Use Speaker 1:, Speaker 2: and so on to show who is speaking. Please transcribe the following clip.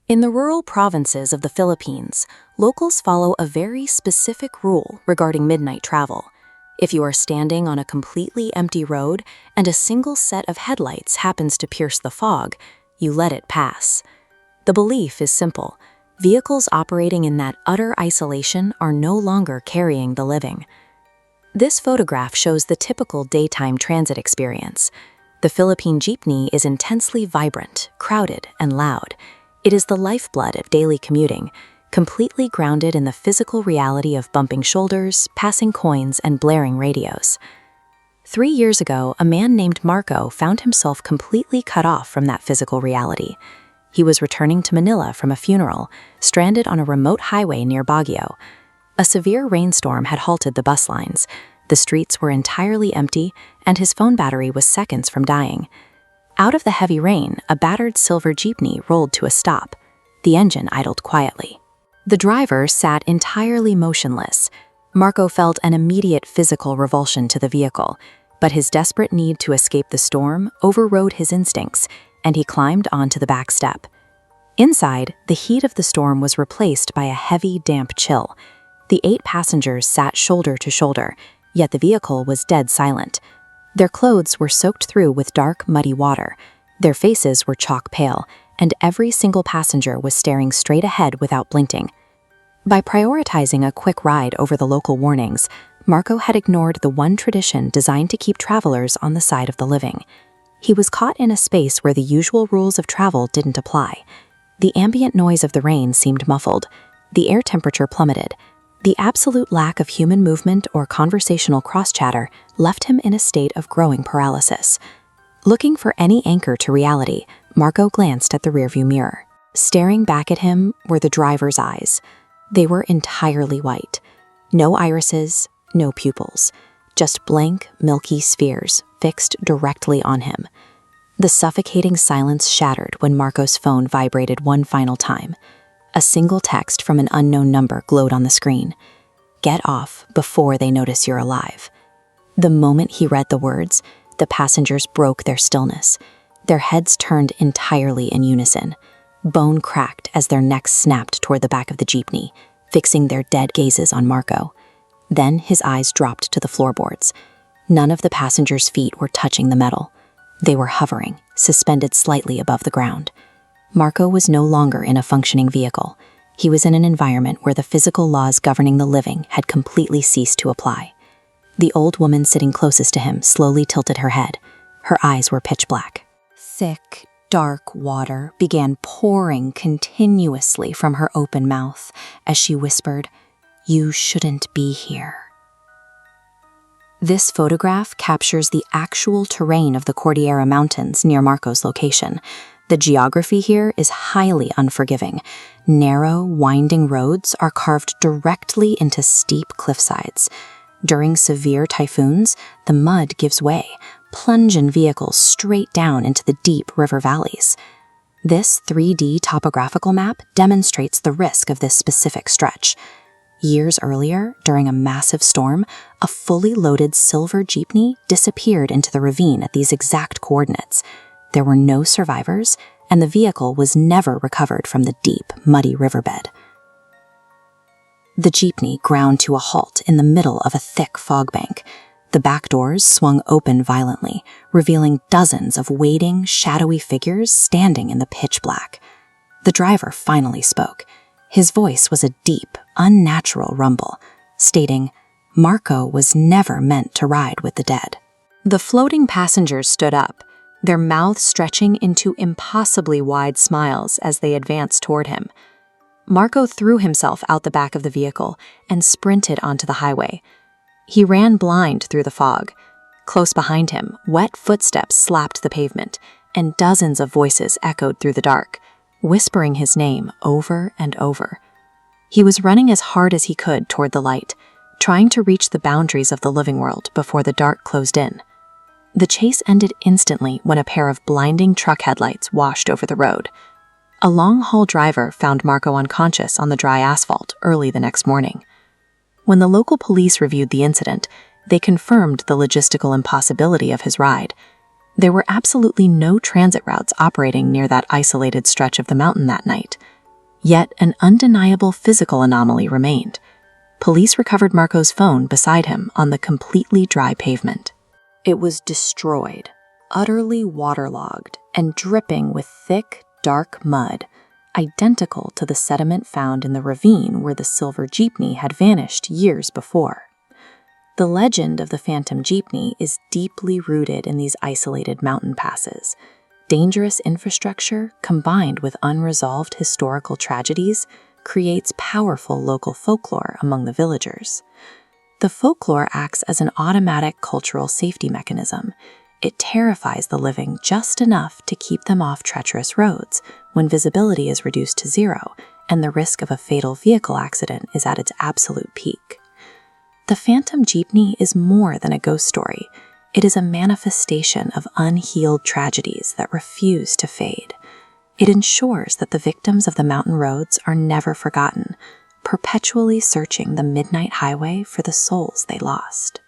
Speaker 1: In the rural provinces of the Philippines, locals follow a very specific rule regarding midnight travel. If you are standing on a completely empty road and a single set of headlights happens to pierce the fog, you let it pass. The belief is simple. Vehicles operating in that utter isolation are no longer carrying the living. This photograph shows the typical daytime transit experience. The Philippine jeepney is intensely vibrant, crowded, and loud. It is the lifeblood of daily commuting, completely grounded in the physical reality of bumping shoulders, passing coins, and blaring radios. 3 years ago, a man named Marco found himself completely cut off from that physical reality. He was returning to Manila from a funeral, stranded on a remote highway near Baguio. A severe rainstorm had halted the bus lines. The streets were entirely empty, and his phone battery was seconds from dying. Out of the heavy rain, a battered silver jeepney rolled to a stop. The engine idled quietly. The driver sat entirely motionless. Marco felt an immediate physical revulsion to the vehicle, but his desperate need to escape the storm overrode his instincts, and he climbed onto the back step. Inside, the heat of the storm was replaced by a heavy, damp chill. The 8 passengers sat shoulder to shoulder, yet the vehicle was dead silent. Their clothes were soaked through with dark, muddy water. Their faces were chalk pale, and every single passenger was staring straight ahead without blinking. By prioritizing a quick ride over the local warnings, Marco had ignored the one tradition designed to keep travelers on the side of the living. He was caught in a space where the usual rules of travel didn't apply. The ambient noise of the rain seemed muffled. The air temperature plummeted. The absolute lack of human movement or conversational cross-chatter left him in a state of growing paralysis. Looking for any anchor to reality, Marco glanced at the rearview mirror. Staring back at him were the driver's eyes. They were entirely white. No irises, no pupils. Just blank, milky spheres fixed directly on him. The suffocating silence shattered when Marco's phone vibrated one final time. A single text from an unknown number glowed on the screen. "Get off before they notice you're alive." The moment he read the words, the passengers broke their stillness. Their heads turned entirely in unison. Bone cracked as their necks snapped toward the back of the jeepney, fixing their dead gazes on Marco. Then his eyes dropped to the floorboards. None of the passengers' feet were touching the metal. They were hovering, suspended slightly above the ground. Marco was no longer in a functioning vehicle. He was in an environment where the physical laws governing the living had completely ceased to apply. The old woman sitting closest to him slowly tilted her head. Her eyes were pitch black. Thick, dark water began pouring continuously from her open mouth as she whispered, "You shouldn't be here." This photograph captures the actual terrain of the Cordillera Mountains near Marco's location. The geography here is highly unforgiving. Narrow, winding roads are carved directly into steep cliffsides. During severe typhoons, the mud gives way, plunging vehicles straight down into the deep river valleys. This 3D topographical map demonstrates the risk of this specific stretch. Years earlier, during a massive storm, a fully loaded silver jeepney disappeared into the ravine at these exact coordinates. There were no survivors, and the vehicle was never recovered from the deep, muddy riverbed. The jeepney ground to a halt in the middle of a thick fog bank. The back doors swung open violently, revealing dozens of waiting, shadowy figures standing in the pitch black. The driver finally spoke. His voice was a deep, unnatural rumble, stating, "Marco was never meant to ride with the dead." The floating passengers stood up, their mouths stretching into impossibly wide smiles as they advanced toward him. Marco threw himself out the back of the vehicle and sprinted onto the highway. He ran blind through the fog. Close behind him, wet footsteps slapped the pavement, and dozens of voices echoed through the dark, whispering his name over and over. He was running as hard as he could toward the light, trying to reach the boundaries of the living world before the dark closed in. The chase ended instantly when a pair of blinding truck headlights washed over the road. A long-haul driver found Marco unconscious on the dry asphalt early the next morning. When the local police reviewed the incident, they confirmed the logistical impossibility of his ride. There were absolutely no transit routes operating near that isolated stretch of the mountain that night. Yet an undeniable physical anomaly remained. Police recovered Marco's phone beside him on the completely dry pavement. It was destroyed, utterly waterlogged, and dripping with thick, dark mud, identical to the sediment found in the ravine where the silver Jeepney had vanished years before. The legend of the phantom Jeepney is deeply rooted in these isolated mountain passes. Dangerous infrastructure combined with unresolved historical tragedies creates powerful local folklore among the villagers. The folklore acts as an automatic cultural safety mechanism. It terrifies the living just enough to keep them off treacherous roads when visibility is reduced to zero and the risk of a fatal vehicle accident is at its absolute peak. The phantom Jeepney is more than a ghost story. It is a manifestation of unhealed tragedies that refuse to fade. It ensures that the victims of the mountain roads are never forgotten, perpetually searching the midnight highway for the souls they lost.